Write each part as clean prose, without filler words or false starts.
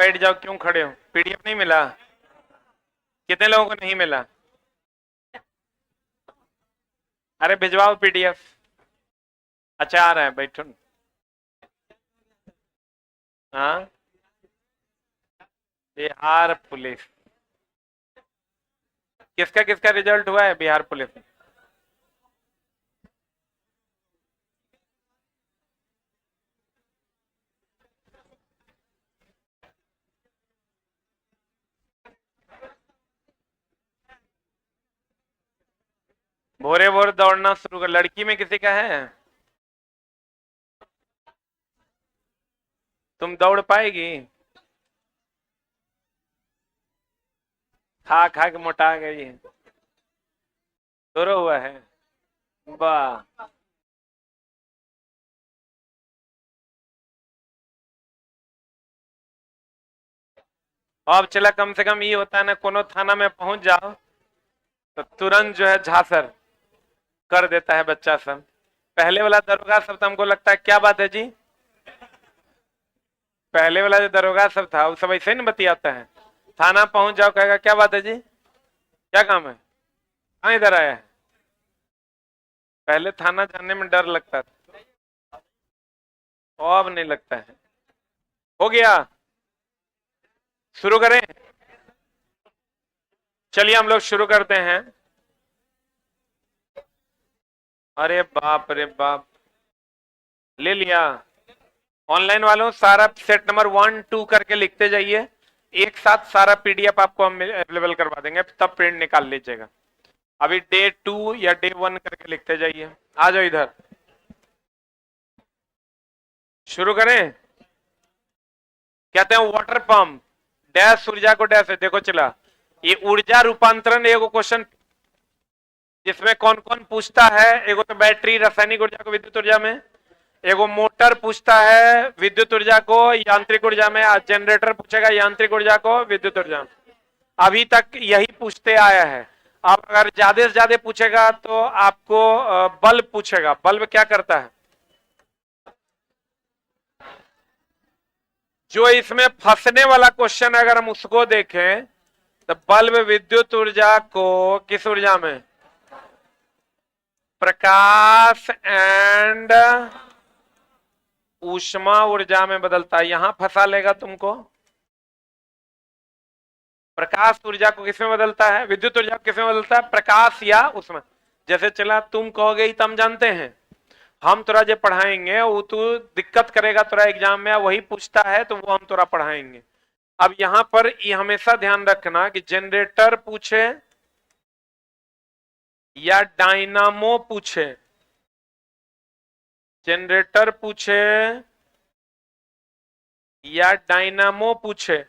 बैठ जाओ, क्यों खड़े हो? पीडीएफ नहीं मिला? कितने लोगों को नहीं मिला? अरे भिजवाओ पीडीएफ। अच्छा आ रहा है, बैठो। हाँ, बिहार पुलिस। किसका किसका रिजल्ट हुआ है बिहार पुलिस में? भोरे भोर दौड़ना शुरू कर, लड़की में किसी का है? तुम दौड़ पाएगी? खा खा के मोटा गई है। शुरू हुआ है? वाह। अब चला, कम से कम ये होता है ना, कोनो थाना में पहुंच जाओ तो तुरंत जो है झांसर कर देता है बच्चा सब। पहले वाला दरोगा सब तो हमको लगता है, क्या बात है जी? पहले वाला जो दरोगा सब था वो सब ऐसे ही नहीं बतियाता है। थाना पहुंच जाओ, कहेगा क्या बात है जी, क्या काम है, कहाँ इधर आया है। पहले थाना जाने में डर लगता था, अब नहीं लगता है। हो गया, शुरू करें? चलिए हम लोग शुरू करते हैं। अरे बाप रे बाप, ले लिया? ऑनलाइन वालों सारा सेट नंबर 1 2 करके लिखते जाइए, एक साथ सारा पीडीएफ आपको हम अवेलेबल करवा देंगे, तब प्रिंट निकाल लीजिएगा। अभी डे 2 या डे 1 करके लिखते जाइए। आ जाओ इधर, शुरू करें? कहते हैं वाटर पंप डैश ऊर्जा को डैश है। देखो चला, ये ऊर्जा रूपांतरण एगो क्वेश्चन जिसमें कौन कौन पूछता है। एगो तो बैटरी रासायनिक ऊर्जा को विद्युत ऊर्जा में, एगो मोटर पूछता है विद्युत ऊर्जा को यांत्रिक ऊर्जा में, आज जनरेटर पूछेगा यांत्रिक ऊर्जा को विद्युत ऊर्जा में। अभी तक यही पूछते आया है। अब अगर ज्यादा से ज्यादा पूछेगा तो आपको बल्ब पूछेगा। बल्ब क्या करता है? जो इसमें फंसने वाला क्वेश्चन अगर हम उसको देखें तो बल्ब विद्युत ऊर्जा को किस ऊर्जा में? प्रकाश एंड ऊष्मा ऊर्जा में बदलता है। यहां फंसा लेगा तुमको। प्रकाश ऊर्जा को किसमें बदलता है? विद्युत ऊर्जा को किसमें बदलता है? प्रकाश या उसमें। जैसे चला, तुम कहोगे तो हम जानते हैं, हम तोरा जो पढ़ाएंगे वो तू दिक्कत करेगा तोरा एग्जाम में, वही पूछता है तो वो हम तोरा पढ़ाएंगे। अब यहां पर ये हमेशा ध्यान रखना कि जनरेटर पूछे या डायनामो पूछे, जनरेटर पूछे या डायनामो पूछे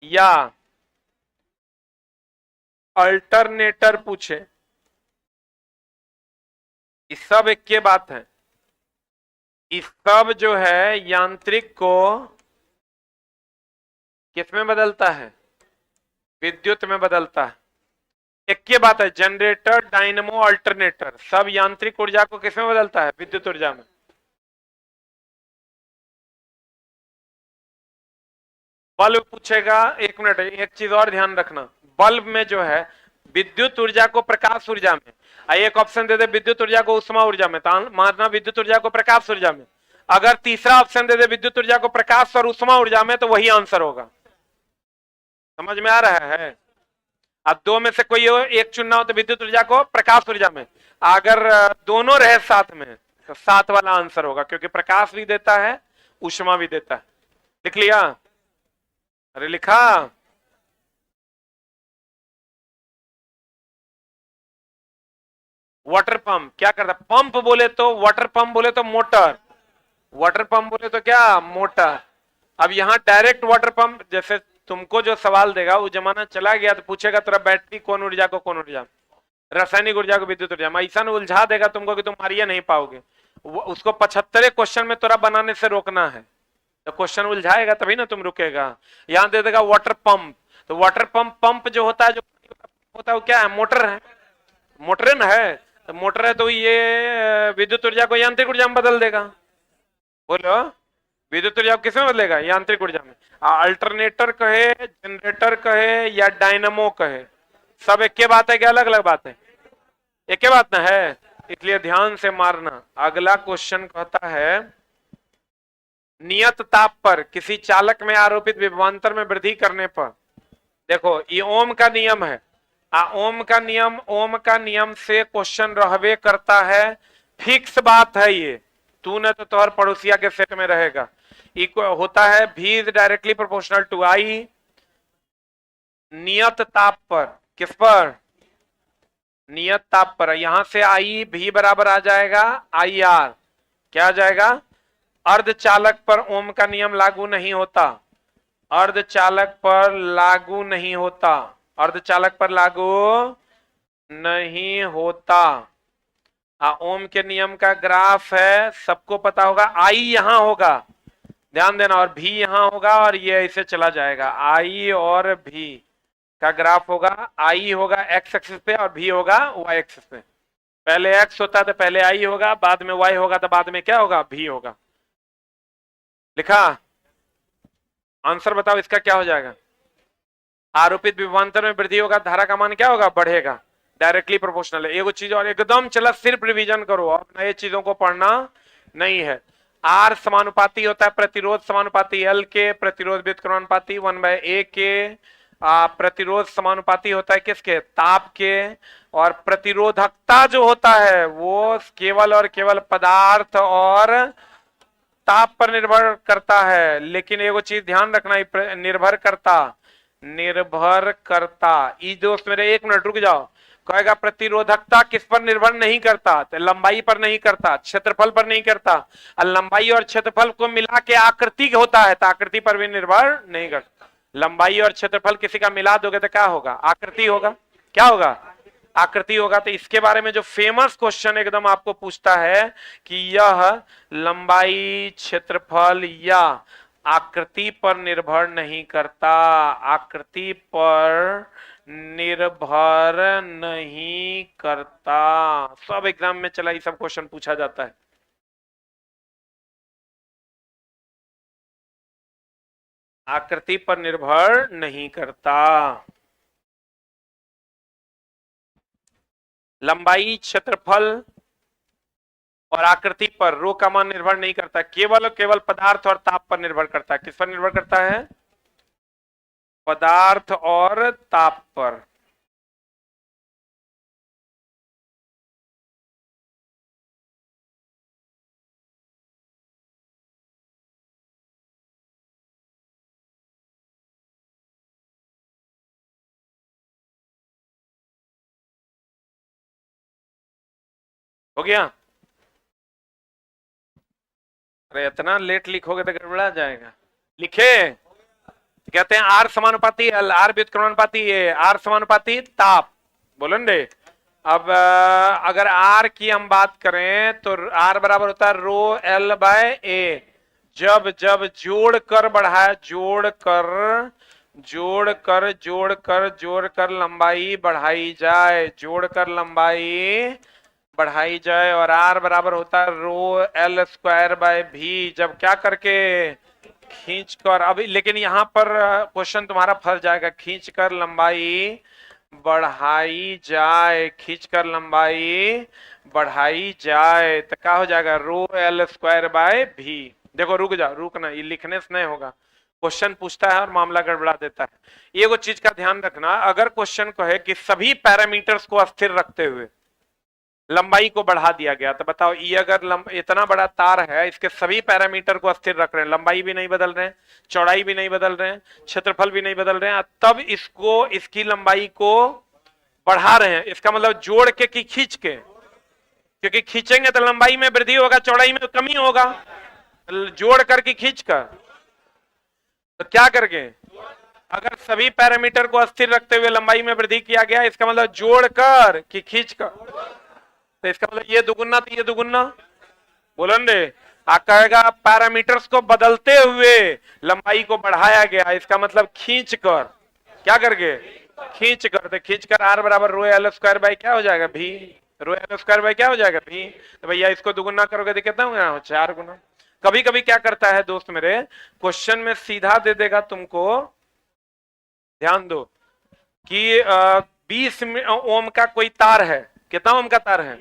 या अल्टरनेटर पूछे, ये सब एक के बात है। इस सब जो है यांत्रिक को किसमें बदलता है? विद्युत में बदलता है। एक के बात है, जनरेटर डायनमो अल्टरनेटर सब यांत्रिक ऊर्जा को किसमें बदलता है? विद्युत ऊर्जा में। बल्ब पूछेगा, एक मिनट एक चीज और ध्यान रखना, बल्ब में जो है विद्युत ऊर्जा को प्रकाश ऊर्जा में, एक ऑप्शन दे दे विद्युत ऊर्जा को उष्मा ऊर्जा में, तो मानना विद्युत ऊर्जा को प्रकाश ऊर्जा में। अगर तीसरा ऑप्शन दे दे विद्युत ऊर्जा को प्रकाश और उष्मा ऊर्जा में, तो वही आंसर होगा। समझ में आ रहा है? अब दो में से कोई एक चुनना हो तो विद्युत ऊर्जा को प्रकाश ऊर्जा में, अगर दोनों रहे साथ में तो साथ वाला आंसर होगा, क्योंकि प्रकाश भी देता है उष्मा भी देता है। लिख लिया? अरे लिखा? वाटर पंप क्या करता? पंप बोले तो वाटर पंप बोले तो मोटर, वाटर पंप बोले तो क्या? मोटर। अब यहां डायरेक्ट वाटर पंप, जैसे तुमको जो सवाल देगा वो जमाना चला गया तो पूछेगा तेरा बैटरी कौन ऊर्जा को कौन ऊर्जा, रासायनिक ऊर्जा को विद्युत ऊर्जा में, ऐसा उलझा देगा तुमको कि तुम मारिया नहीं पाओगे। उसको 75 क्वेश्चन में तोरा बनाने से रोकना है। तो क्वेश्चन उलझाएगा तभी ना तुम रुकेगा। यहां दे देगा वाटर पंप, तो वाटर पंप, पंप जो होता है, जो होता है वो क्या है? मोटर है। मोटर न है तो मोटर है तो ये विद्युत ऊर्जा को यांत्रिक ऊर्जा में बदल देगा। बोलो, विद्युत ऊर्जा को किसमें बदलेगा? यांत्रिक ऊर्जा में। अल्टरनेटर कहे, जनरेटर कहे या डायनमो कहे, सब एक के बात है क्या अलग अलग बात है? एक के बात ना है, इसलिए ध्यान से मारना। अगला क्वेश्चन कहता है नियत ताप पर किसी चालक में आरोपित विभवांतर में वृद्धि करने पर, देखो ये ओम का नियम है। ओम का नियम से क्वेश्चन रहबे करता है, फिक्स बात है ये, तू न तो तोहर पड़ोसिया के सेट में रहेगा। इक्वल होता है V is directly proportional to I, नियत ताप पर, किस पर? नियत ताप पर। यहां से I V बराबर आ जाएगा IR, क्या आ जाएगा? अर्धचालक पर ओम का नियम लागू नहीं होता, अर्धचालक पर लागू नहीं होता, अर्धचालक पर लागू नहीं होता। ओम के नियम का ग्राफ है, सबको पता होगा। I यहां होगा, ध्यान देना, और V यहां होगा और ये ऐसे चला जाएगा। I और V का ग्राफ होगा, I होगा x एक्सिस पे और V होगा y एक्सिस पे। पहले x होता तो पहले I होगा, बाद में y होगा तो बाद में क्या होगा? V होगा। लिखा? आंसर बताओ इसका क्या हो जाएगा? आरोपित विभवांतर में वृद्धि होगा, धारा का मान क्या होगा? बढ़ेगा, डायरेक्टली प्रोपोर्शनल है। एगो चीज और एकदम चला, सिर्फ रिवीजन करो, अब नए चीजों को पढ़ना नहीं है। R समानुपाती होता है प्रतिरोध समानुपाती L के, प्रतिरोध व्युत्क्रमानुपाती 1/A के। प्रतिरोध समानुपाती होता है किसके? ताप के। और प्रतिरोधकता जो होता है वो केवल और केवल पदार्थ और ताप पर निर्भर करता है। लेकिन एगो चीज ध्यान रखना, निर्भर करता। ई दोस्त मेरे, एक मिनट रुक जाओ। कहेगा प्रतिरोधकता किस पर निर्भर नहीं करता? तो लंबाई पर नहीं करता, क्षेत्रफल पर नहीं करता। और लंबाई और क्षेत्रफल को मिला के आकृति होता है, तो आकृति पर भी निर्भर नहीं करता। लंबाई और क्षेत्रफल किसी का मिला दोगे तो क्या होगा? आकृति होगा। क्या होगा? आकृति होगा। तो इसके बारे में जो फेमस क्वेश्चन एकदम आपको पूछता है कि यह लंबाई, क्षेत्रफल या आकृति पर निर्भर नहीं करता, आकृति पर निर्भर नहीं करता। सब एग्जाम में चला ये सब क्वेश्चन पूछा जाता है। आकृति पर निर्भर नहीं करता। लंबाई, क्षेत्रफल और आकृति पर रो का मान निर्भर नहीं करता, केवल और केवल पदार्थ और ताप पर निर्भर करता है। किस पर निर्भर करता है? पदार्थ और ताप पर। हो गया? अरे इतना लेट लिखोगे तो गड़बड़ा जाएगा। लिखे? कहते हैं आर समानुपाती एल, आर व्युत्क्रमानुपाती ए, आर समानुपाती ताप। बोलो रे। अब अगर आर की हम बात करें तो आर बराबर होता है रो एल बाय ए। जब जब जोड़ कर बढ़ाया, जोड़ कर लंबाई बढ़ाई जाए, जोड़कर लंबाई बढ़ाई जाए, और आर बराबर होता है रो एल स्क्वायर बाय भी, जब क्या करके? खींचकर। अभी लेकिन यहां पर क्वेश्चन तुम्हारा फंस जाएगा, खींचकर लंबाई बढ़ाई जाए, खींचकर लंबाई बढ़ाई जाए तो क्या हो जाएगा? रो एल स्क्वायर बाय भी। देखो रुक जाओ, रुकना, ये लिखने से नहीं होगा, क्वेश्चन पूछता है और मामला गड़बड़ा देता है। एगो चीज का ध्यान रखना, अगर क्वेश्चन कहे कि सभी पैरामीटर्स को स्थिर रखते हुए लंबाई को बढ़ा दिया गया, तो बताओ ये अगर इतना बड़ा तार है, इसके सभी पैरामीटर को स्थिर रख रहे हैं, लंबाई भी नहीं बदल रहे हैं, चौड़ाई भी नहीं बदल रहे हैं, क्षेत्रफल भी नहीं बदल रहे हैं, तब इसको, इसकी लंबाई को बढ़ा रहे हैं, इसका मतलब जोड़ के कि खींच के? क्योंकि खींचेंगे तो लंबाई में वृद्धि होगा, चौड़ाई में कमी होगा। जोड़ करके खींच कर, तो क्या करके? अगर सभी पैरामीटर को स्थिर रखते हुए लंबाई में वृद्धि किया गया, इसका मतलब जोड़ कर कि खींच कर, तो इसका मतलब ये दुगुना तो ये दुगुना। बोलो रे। कहेगा पैरामीटर्स को बदलते हुए लंबाई को बढ़ाया गया, इसका मतलब खींच कर, क्या करके? खींच कर। तो खींच कर आर बराबर रो एल स्क्वायर बाय क्या हो जाएगा? भी। रो एल स्क्वायर बाय क्या हो जाएगा? भी। तो भैया इसको दुगुना करोगे तो कितना होगा? 4 गुना। कभी कभी क्या करता है दोस्त मेरे, क्वेश्चन में सीधा दे देगा तुमको, ध्यान दो कि 20 ओम का कोई तार है, कितना ओम का तार है,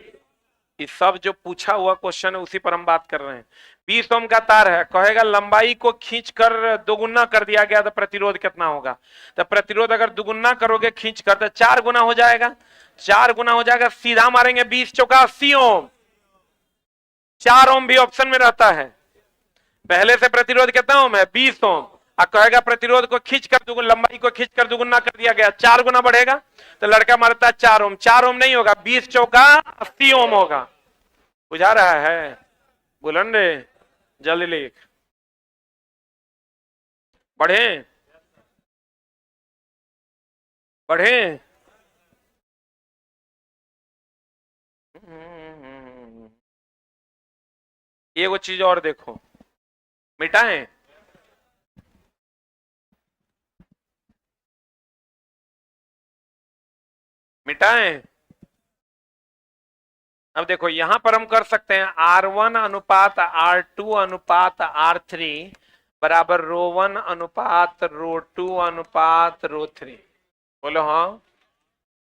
ये सब जो पूछा हुआ क्वेश्चन है उसी पर हम बात कर रहे हैं। 20 ओम का तार है, कहेगा लंबाई को खींचकर दोगुना कर दिया गया तो प्रतिरोध कितना होगा, तो प्रतिरोध अगर दुगुना करोगे खींचकर तो 4 गुना हो जाएगा, 4 गुना हो जाएगा, सीधा मारेंगे 20 चौका 80 ओम, 4 ओम भी ऑप्शन में रहता है। पहले से प्रतिरोध कितना ओम है, 20 ओम, और कहेगा प्रतिरोध को खींचकर दुगुना, लंबाई को खींचकर दुगुना कर दिया गया, 4 गुना बढ़ेगा, तो लड़का मारता है 4 ओम, 4 ओम नहीं होगा, 20 चौका 80 ओम होगा। बुझा रहा है, बुलंद रे, जल्दी लिख, बढ़े बढ़े। ये वो चीज और देखो, मिटाएं, मिटाएं। अब देखो यहां पर हम कर सकते हैं R1 अनुपात R2 अनुपात R3 बराबर रो 1 अनुपात रो 2 अनुपात रो 3। बोलो हाँ,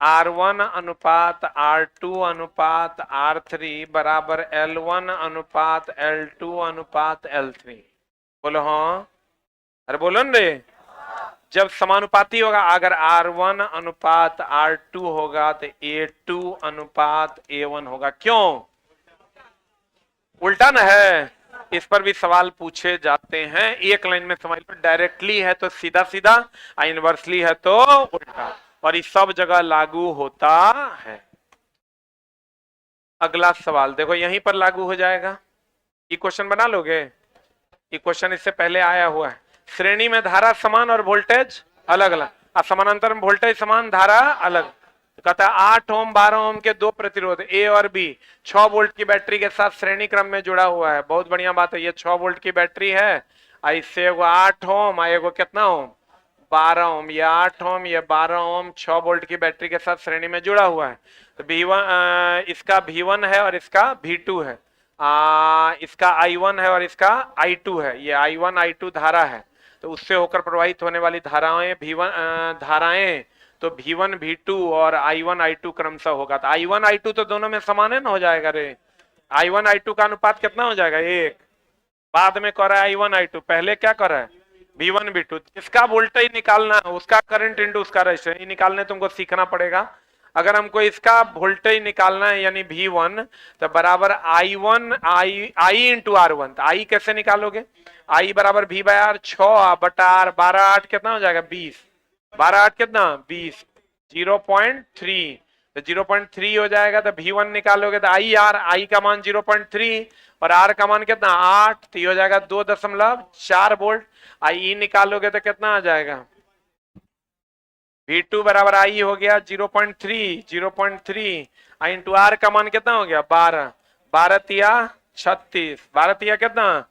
R1 अनुपात R2 अनुपात R3 बराबर L1 अनुपात L2 अनुपात L3। बोलो हाँ, अरे बोलो न रे, जब समानुपाती होगा, अगर R1 अनुपात R2 होगा तो A2 अनुपात A1 होगा, क्यों, उल्टा न है। इस पर भी सवाल पूछे जाते हैं, एक लाइन में समझ लो, डायरेक्टली है तो सीधा सीधा, इनवर्सली है तो उल्टा, और ये सब जगह लागू होता है। अगला सवाल देखो, यहीं पर लागू हो जाएगा, ये क्वेश्चन बना लोगे, ये क्वेश्चन इससे पहले आया हुआ है। श्रेणी में धारा समान और वोल्टेज अलग अलग, और समानांतर में वोल्टेज समान धारा अलग। तो कहता है 8 ओम 12 ओम के दो प्रतिरोध ए और बी 6 वोल्ट की बैटरी के साथ श्रेणी क्रम में जुड़ा हुआ है। बहुत बढ़िया बात है, ये 6 वोल्ट की बैटरी है, इससे एगो 8 ओम, एगो कितना ओम 12 ओम, ये 8 ओम ये 12 ओम 6 वोल्ट की बैटरी के साथ श्रेणी में जुड़ा हुआ है। तो V1 इसका V1 है और इसका V2 है, इसका I1 है और इसका I2 है, ये I1 I2 धारा है, तो उससे होकर प्रवाहित होने वाली धाराएं धाराएं तो V1 V2 और I1 I2 क्रमशः होगा। तो I1 I2 तो दोनों में समान है ना, हो जाएगा रे, I1 I2 का अनुपात कितना हो जाएगा, 1। बाद में कर रहा है I1 I2, पहले क्या कर रहा है V1 V2, इसका वोल्टेज निकालना, उसका करंट इंटू उसका रेजिस्टेंस निकालने तुमको सीखना पड़ेगा। अगर हमको इसका वोल्टेज निकालना है यानी V1, तो बराबर I1 I इंटू R1, तो I कैसे निकालोगे, I बराबर V बाय R, 6 बटा R, 12 8 कितना हो जाएगा 20, 12 8 कितना 20, 0.3, तो 0.3 हो जाएगा। तो V1 निकालोगे तो I का मान 0.3 और R का मान कितना 8, तो ये हो जाएगा 2.4 वोल्ट। I निकालोगे तो कितना आ जाएगा, V2 बराबर I हो गया 0.3, I इंटू R का मान कितना हो गया 12, 12 तिया 36, 12 तिया कितना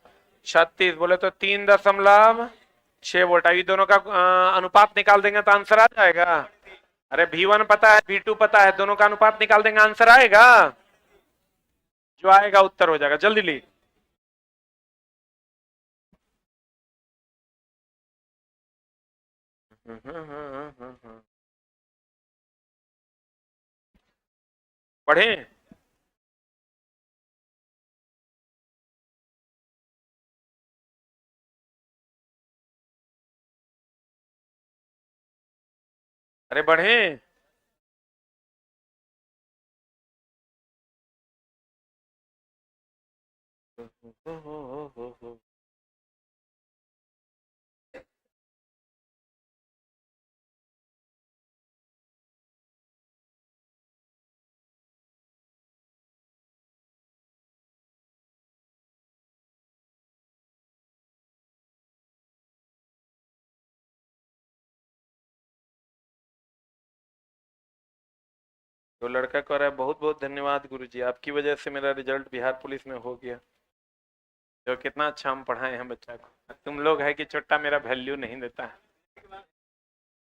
36, बोले तो 3.6 वोल्ट। अभी दोनों का अनुपात निकाल देंगे तो आंसर आ जाएगा। अरे V1 पता है V2 पता है, दोनों का अनुपात निकाल देंगे आंसर आएगा, जो आएगा उत्तर हो जाएगा। जल्दी ली, पढ़े, अरे बढ़े, तो लड़का कह रहा है बहुत बहुत धन्यवाद गुरुजी, आपकी वजह से मेरा रिजल्ट बिहार पुलिस में हो गया। जो कितना अच्छा हम पढ़ाए हैं बच्चा को, तुम लोग है कि छोटा मेरा वैल्यू नहीं देता है।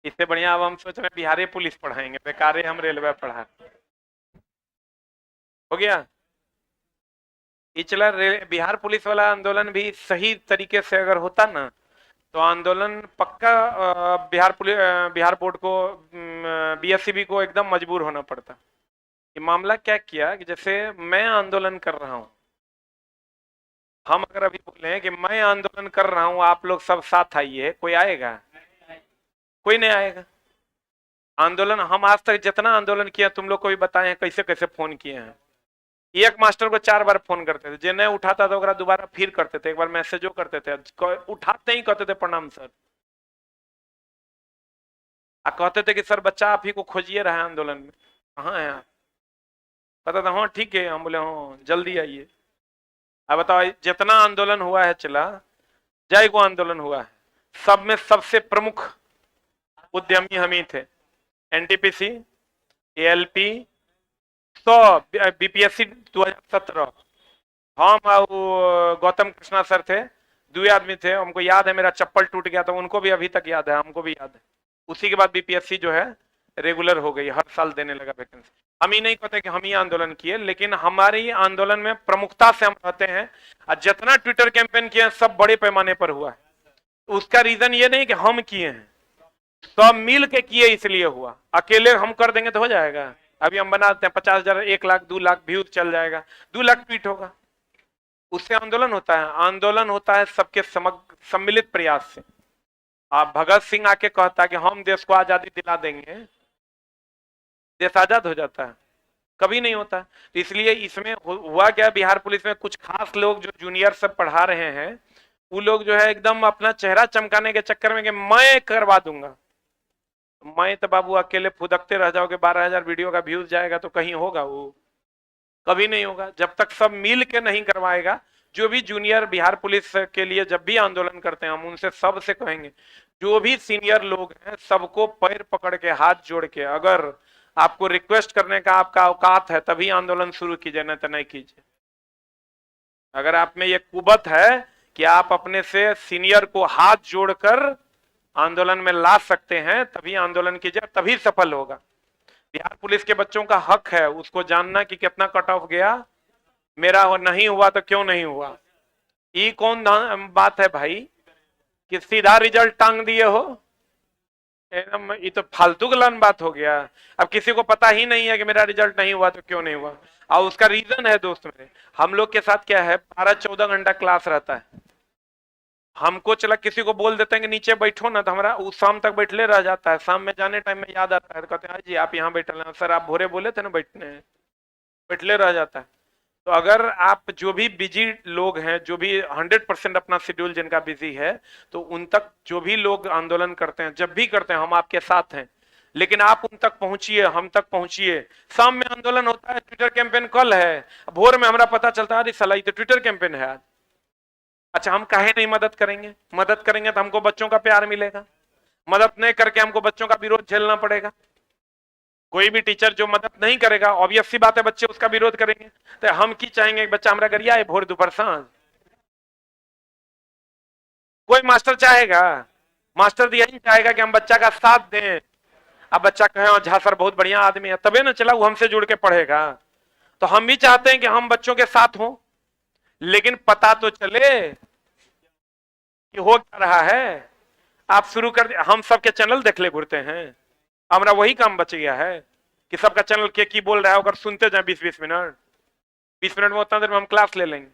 इससे बढ़िया अब हम सोच रहे हैं बिहारी पुलिस पढ़ाएंगे, बेकारे हम रेलवे पढ़ा। हो गया। ये चला बिहार पुलिस वाला आंदोलन भी सही तरीके से अगर होता ना, तो आंदोलन पक्का बिहार पुलिस बिहार बोर्ड को बीएससीबी को एकदम मजबूर होना पड़ता। ये मामला क्या किया कि जैसे मैं आंदोलन कर रहा हूं, हम अगर अभी बोले कि मैं आंदोलन कर रहा हूं, आप लोग सब साथ आइए, कोई आएगा? कोई नहीं आएगा। आंदोलन हम आज तक जितना आंदोलन किया तुम लोग को भी बताए हैं, कैसे कैसे फोन किए हैं। एक मास्टर को 4 बार फोन करते थे, जे नहीं उठाता था ओकरा दोबारा फिर करते थे, एक बार मैसेजो करते थे, उठाते ही कहते थे प्रणाम सर, कहते थे कि सर बच्चा आप ही को खोजिए रहा है आंदोलन में, कहाँ है आप? पता था, हाँ ठीक है। हम बोले हाँ जल्दी आइए। अब बताओ, जितना आंदोलन हुआ है चला, जय को आंदोलन हुआ है, सब में सबसे प्रमुख उद्यमी हम ही थे। एनटीपीसी, एएलपी, तो बीपीएससी 2017, हम और गौतम कृष्णा सर थे, 2 आदमी थे। हमको याद है, मेरा चप्पल टूट गया था, उनको भी अभी तक याद है, हमको भी याद है। उसी के बाद बीपीएससी जो है रेगुलर हो गई, हर साल देने लगा वैकेंसी। हम ही नहीं कहते कि हम ही आंदोलन किए, लेकिन हमारे आंदोलन में प्रमुखता से हम रहते हैं। और जितना ट्विटर कैंपेन किए सब बड़े पैमाने पर हुआ है। उसका रीजन ये नहीं कि हम किए हैं, सब मिल के किए इसलिए हुआ। अकेले हम कर देंगे तो हो जाएगा? अभी हम बनाते हैं 50,000, 1 लाख, 2 लाख व्यूज चल जाएगा, 2 लाख ट्वीट होगा, उससे आंदोलन होता है? आंदोलन होता है सबके समग्र सम्मिलित प्रयास से। आप भगत सिंह आके कहता कि हम देश को आजादी दिला देंगे, देश आजाद हो जाता है? कभी नहीं होता। तो इसलिए इसमें हुआ क्या, बिहार पुलिस में कुछ खास लोग जो जूनियर सब पढ़ा रहे हैं, वो लोग जो है एकदम अपना चेहरा चमकाने के चक्कर में कि मैं करवा दूंगा। मैं तो बाबू अकेले फुदकते रह जाओगे, 12,000 वीडियो का व्यूज जाएगा तो कहीं होगा? वो कभी नहीं होगा जब तक सब मिल के नहीं करवाएगा। जो भी जूनियर बिहार पुलिस के लिए जब भी आंदोलन करते हैं, हम उनसे सबसे कहेंगे, जो भी सीनियर लोग हैं सबको पैर पकड़ के हाथ जोड़ के, अगर आपको रिक्वेस्ट करने का आपका औकात है तभी आंदोलन शुरू कीजिए, नहीं तो नहीं कीजिए। अगर आप में ये कुबत है कि आप अपने से सीनियर को हाथ जोड़कर आंदोलन में ला सकते हैं, तभी आंदोलन कीजिए, तभी सफल होगा। बिहार पुलिस के बच्चों का हक है उसको जानना कि कितना कट ऑफ गया, मेरा नहीं हुआ तो क्यों नहीं हुआ। ये कौन बात है भाई कि सीधा रिजल्ट टांग दिए हो? एकदम ये तो फालतू गलन बात हो गया। अब किसी को पता ही नहीं है कि मेरा रिजल्ट नहीं हुआ तो क्यों नहीं हुआ, और उसका रीजन है दोस्त मेरे, हम लोग के साथ क्या है, 12-14 घंटा क्लास रहता है। हमको चला किसी को बोल देते हैं कि नीचे बैठो ना, तो हमारा उस शाम तक बैठले रह जाता है। शाम में जाने टाइम में याद आता है तो कहते हैं जी आप यहाँ बैठे हैं, सर आप भोरे बोले थे ना बैठने, बैठले रह जाता है। तो अगर आप जो भी बिजी लोग हैं, जो भी 100% अपना शेड्यूल जिनका बिजी है, तो उन तक जो भी लोग आंदोलन करते हैं, जब भी करते हैं, हम आपके साथ हैं, लेकिन आप उन तक पहुंचिए, हम तक पहुंचिए। शाम में आंदोलन होता है, ट्विटर कैंपेन कल है, भोर में हमारा पता चलता है अरे साला ये तो ट्विटर कैंपेन है आज। अच्छा हम काहे नहीं मदद करेंगे? मदद करेंगे तो हमको बच्चों का प्यार मिलेगा, मदद नहीं करके हमको बच्चों का विरोध झेलना पड़ेगा। कोई भी टीचर जो मदद नहीं करेगा, ऑब्वियस सी बात है बच्चे उसका विरोध करेंगे। तो हम की चाहेंगे बच्चा हमारा गरिया है भोर दोपहर सांझ? कोई मास्टर चाहेगा? मास्टर यही चाहेगा कि हम बच्चा का साथ दें। अब बच्चा कहे झा सर बहुत बढ़िया आदमी है, तबे ना चला वो हमसे जुड़ के पढ़ेगा। तो हम भी चाहते हैं कि हम बच्चों के साथ हों, लेकिन पता तो चले कि हो क्या रहा है। आप शुरू कर दे, हम सबके चैनल देख ले घूरते हैं, हमारा वही काम बच गया है कि सबका चैनल के की बोल रहा है अगर सुनते जाए 20-20 मिनट, 20 मिनट में उतना देर में हम क्लास ले लेंगे।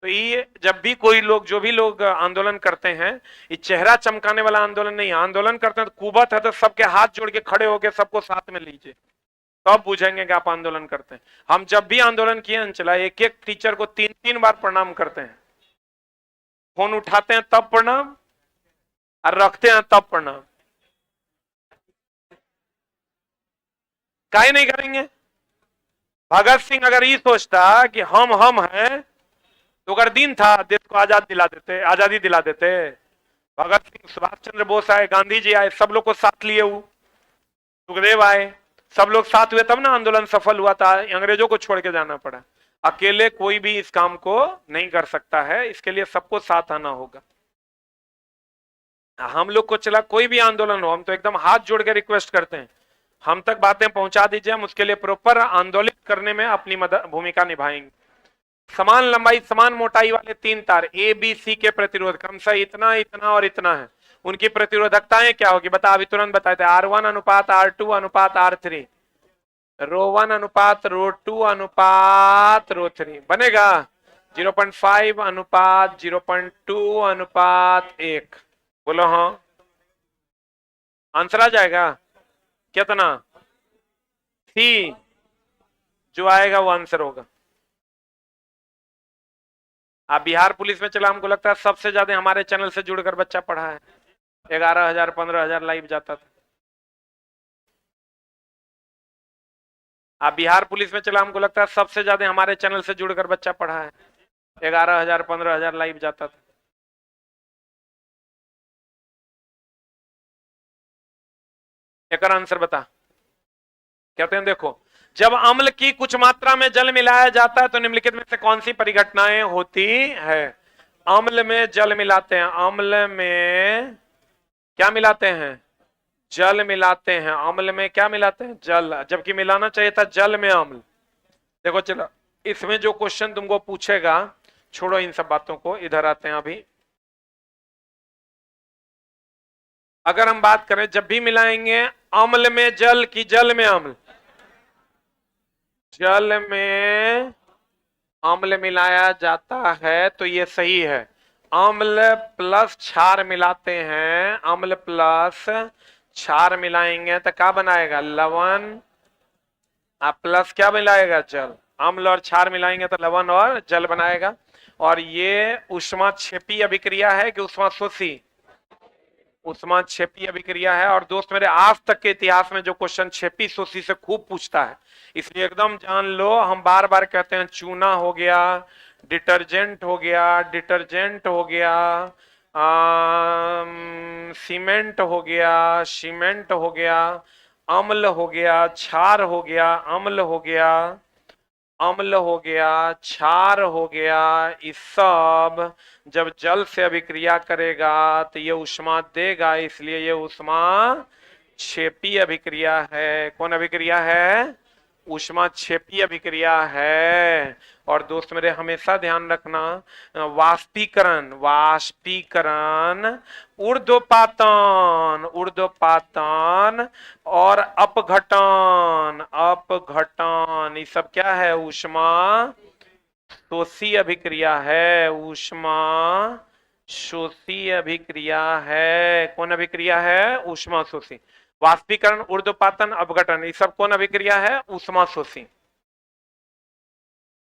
तो ये जब भी कोई लोग, जो भी लोग आंदोलन करते हैं, ये चेहरा चमकाने वाला आंदोलन नहीं, आंदोलन करते हैं तो कुबत है तो सबके हाथ जोड़ के खड़े होके सबको साथ में लीजिए, तब तो पूछेंगे कि आप आंदोलन करते हैं। हम जब भी आंदोलन किए चला, एक एक टीचर को 3-3 बार प्रणाम करते हैं, फोन उठाते हैं तब प्रणाम और रखते हैं तब प्रणाम। काहे नहीं करेंगे? भगत सिंह अगर ये सोचता कि हम हैं, तो अगर दिन था देश को आजादी दिला देते। भगत सिंह, सुभाष चंद्र बोस आए, गांधी जी आए, सब लोग को साथ लिए, सुखदेव आए, सब लोग साथ हुए, तब ना आंदोलन सफल हुआ था। अंग्रेजों को छोड़ के जाना पड़ा। अकेले कोई भी इस काम को नहीं कर सकता है, इसके लिए सबको साथ आना होगा। हम लोग को चला कोई भी आंदोलन हो, हम तो एकदम हाथ जोड़ के रिक्वेस्ट करते हैं, हम तक बातें पहुंचा दीजिए, हम उसके लिए प्रॉपर आंदोलित करने में अपनी भूमिका निभाएंगे। समान लंबाई समान मोटाई वाले 3 तार ए बी सी के प्रतिरोध क्रमशः इतना इतना और इतना है, उनकी प्रतिरोधकताएं क्या होगी बता, अभी तुरंत बताए थे, R1 अनुपात R2 अनुपात R3, रो 1 अनुपात रो 2 अनुपात रो 3 बनेगा 0.5 अनुपात 0.2 अनुपात 1। बोलो हाँ, आंसर आ जाएगा कितना, सी जो आएगा वो आंसर होगा। आप बिहार पुलिस में चला, हमको लगता है सबसे ज्यादा हमारे चैनल से जुड़कर बच्चा पढ़ा है, 11,000 15,000 लाइव जाता था। आप बिहार पुलिस में चला, हमको लगता है सबसे ज्यादा हमारे चैनल से जुड़कर बच्चा पढ़ा है, 11,000 15,000 लाइव जाता था। एक आंसर बता, कहते हैं देखो, जब अम्ल की कुछ मात्रा में जल मिलाया जाता है तो निम्नलिखित में से कौन सी परिघटनाएं होती है। अम्ल में जल मिलाते हैं, अम्ल में क्या मिलाते हैं, जल मिलाते हैं, अम्ल में क्या मिलाते हैं, जल, जबकि मिलाना चाहिए था जल में अम्ल। देखो चलो, इसमें जो क्वेश्चन तुमको पूछेगा, छोड़ो इन सब बातों को, इधर आते हैं अभी। अगर हम बात करें, जब भी मिलाएंगे अम्ल में जल की जल में अम्ल, जल में अम्ल मिलाया जाता है तो ये सही है। अम्ल प्लस क्षार मिलाते हैं, अम्ल प्लस क्षार मिलाएंगे तो क्या बनाएगा, लवण, प्लस क्या मिलाएगा, जल। अम्ल और क्षार मिलाएंगे तो लवण और जल बनाएगा। और ये ऊष्माक्षेपी अभिक्रिया है कि ऊष्माशोषी, ऊष्माक्षेपी अभिक्रिया है। और दोस्त मेरे, आज तक के इतिहास में जो क्वेश्चन क्षेपी शोषी से खूब पूछता है, इसलिए एकदम जान लो, हम बार बार कहते हैं चूना हो गया, डिटर्जेंट हो गया, डिटर्जेंट हो गया, सीमेंट हो गया, सीमेंट हो गया, अम्ल हो गया, क्षार हो गया, अम्ल हो गया, अम्ल हो गया, क्षार हो गया, इस सब जब जल से अभिक्रिया करेगा तो ये ऊष्मा देगा, इसलिए ये ऊष्मा क्षेपी अभिक्रिया है। कौन अभिक्रिया है, ऊष्मा क्षेपी अभिक्रिया है। और दोस्त मेरे, हमेशा ध्यान रखना, वाष्पीकरण, वाष्पीकरण, ऊर्ध्वपातन, ऊर्ध्वपातन और अपघटन, अपघटन, ये सब क्या है, ऊष्मा शोषी अभिक्रिया है, ऊष्मा शोषी अभिक्रिया है। कौन अभिक्रिया है, ऊष्मा शोषी। वाष्पीकरण, ऊर्ध्वपातन, अपघटन, ये सब कौन अभिक्रिया है, ऊष्मा शोषी,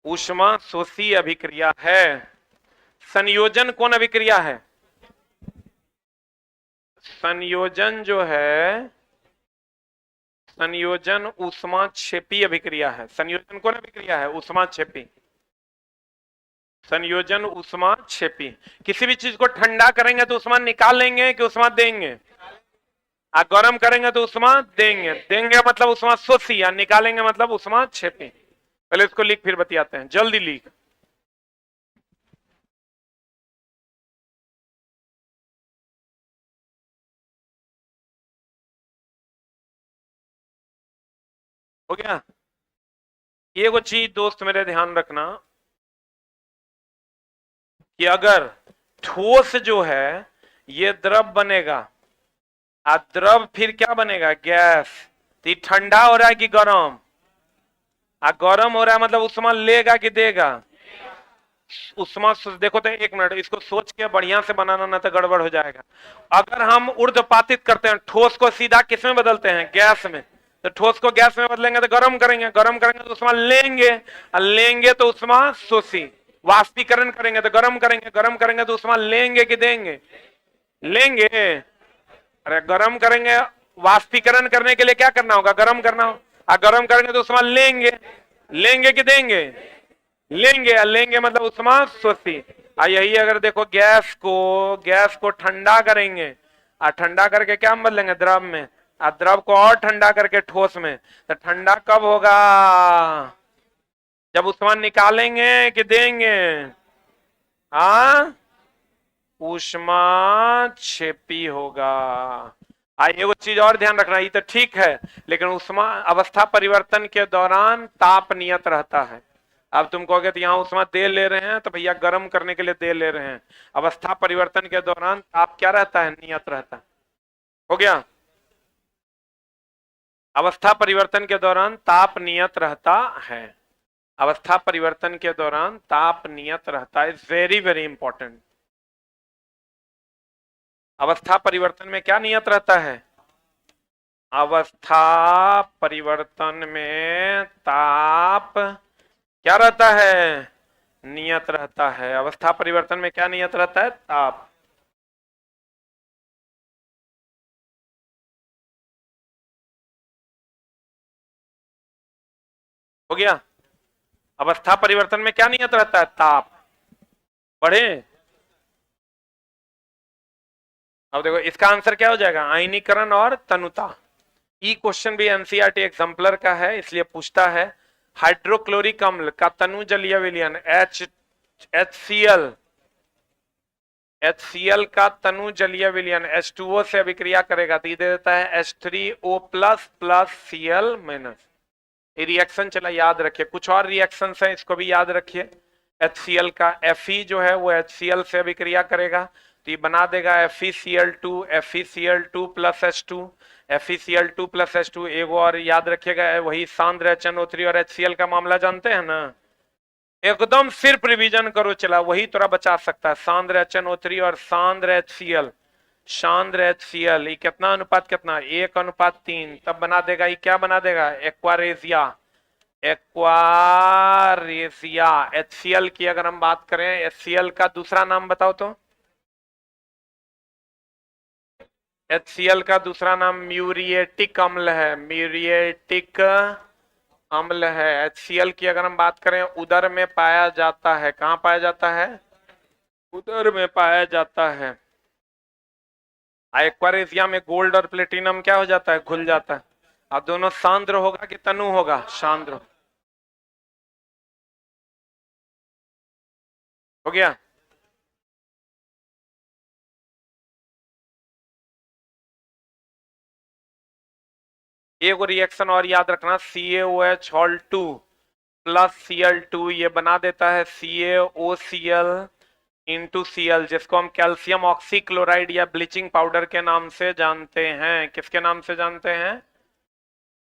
ऊष्मा शोषी अभिक्रिया है। संयोजन कौन अभिक्रिया है, संयोजन जो है, संयोजन ऊष्माक्षेपी अभिक्रिया है। संयोजन कौन अभिक्रिया है, ऊष्माक्षेपी, संयोजन ऊष्माक्षेपी। किसी भी चीज को ठंडा करेंगे तो ऊष्मा निकाल लेंगे कि ऊष्मा देंगे, गर्म करेंगे तो ऊष्मा देंगे, देंगे मतलब ऊष्मा शोषी, या निकालेंगे मतलब ऊष्माक्षेपी। पहले इसको लिख फिर बतियाते हैं, जल्दी लिख। हो गया। ये वो चीज दोस्त मेरे ध्यान रखना कि अगर ठोस जो है ये द्रव बनेगा, द्रव फिर क्या बनेगा, गैस, तो ठंडा हो रहा है कि गर्म, गर्म हो रहा है मतलब ऊष्मा लेगा कि देगा, ऊष्मा। देखो तो एक मिनट, इसको सोच के बढ़िया से बनाना, ना तो गड़बड़ हो जाएगा। अगर हम ऊर्ध्वपातित करते हैं, ठोस को सीधा किस में बदलते हैं, गैस में, तो ठोस को गैस में बदलेंगे तो गर्म करेंगे, गर्म करेंगे तो ऊष्मा लेंगे, लेंगे तो ऊष्मा शोषी। वाष्पीकरण करेंगे तो गर्म करेंगे, गर्म करेंगे तो ऊष्मा लेंगे कि देंगे, लेंगे। अरे गर्म करेंगे, वाष्पीकरण करने के लिए क्या करना होगा, गर्म करना होगा, गर्म करेंगे तो ऊष्मा लेंगे, लेंगे कि देंगे, लेंगे, लेंगे मतलब ऊष्मा शोषी। यही अगर देखो, गैस को ठंडा करेंगे, ठंडा करके क्या हम बदलेंगे, द्रव में, द्रव को और ठंडा करके ठोस में, तो ठंडा कब होगा, जब ऊष्मा निकालेंगे कि देंगे, ऊष्माक्षेपी होगा। ये वो चीज और ध्यान रखना, ये तो ठीक है, लेकिन ऊष्मा अवस्था परिवर्तन के दौरान ताप नियत रहता है, अब तुम कहोगे तो यहाँ उष्मा दे ले रहे हैं तो भैया गर्म करने के लिए दे ले रहे हैं। अवस्था परिवर्तन के दौरान ताप क्या रहता है, नियत रहता है। हो गया। अवस्था परिवर्तन के दौरान ताप नियत रहता है। अवस्था परिवर्तन के दौरान ताप नियत रहता है, वेरी वेरी इंपॉर्टेंट। अवस्था परिवर्तन में क्या नियत रहता है? अवस्था परिवर्तन में ताप क्या रहता है? नियत रहता है। अवस्था परिवर्तन में क्या नियत रहता है? ताप। हो गया। अवस्था परिवर्तन में क्या नियत रहता है? ताप। बढ़े। अब देखो इसका आंसर क्या हो जाएगा? आयनीकरण और तनुता। ई क्वेश्चन भी एनसीईआरटी एग्जाम्पलर का है, इसलिए पूछता है हाइड्रोक्लोरिक अम्ल का तनु जलीय विलयन HCl का तनु जलीय विलयन H2O से अभिक्रिया करेगा तो ये दे देता है H3O plus plus Cl minus. ये रिएक्शन चला याद रखिए। कुछ और रिएक्शन है, इसको भी याद रखिए। HCl का Fe जो है वो HCl से अभिक्रिया करेगा तो ये बना देगा FeCl2 plus H2। FeCl2 plus H2। एक और याद रखिएगा, वही सांद्र HNO3 और HCl का मामला जानते हैं ना। एकदम सिर्फ रिवीजन करो, चला वही थोड़ा बचा सकता है। सांद्र HNO3 और सांद्र HCl। सांद्र HCl ये कितना अनुपात, कितना 1:3। तब बना देगा, ये क्या बना देगा? एक्वारेजिया। एक्वारेजिया। HCl की अगर हम बात करें, HCl का दूसरा नाम बताओ तो। HCl का दूसरा नाम म्यूरिएटिक अम्ल है। म्यूरिएटिक अम्ल है। HCl की अगर हम बात करें, उदर में पाया जाता है। कहां पाया जाता है? उदर में पाया जाता है। एक्वारेजिया में गोल्ड और प्लेटिनम क्या हो जाता है? घुल जाता है। अब दोनों सांद्र होगा कि तनु होगा? सांद्र। हो गया। एक रिएक्शन और याद रखना, CaOH हॉल 2 प्लस Cl2 ये बना देता है CaOCl इंटू Cl, जिसको हम कैल्शियम ऑक्सीक्लोराइड या ब्लीचिंग पाउडर के नाम से जानते हैं। किसके नाम से जानते हैं?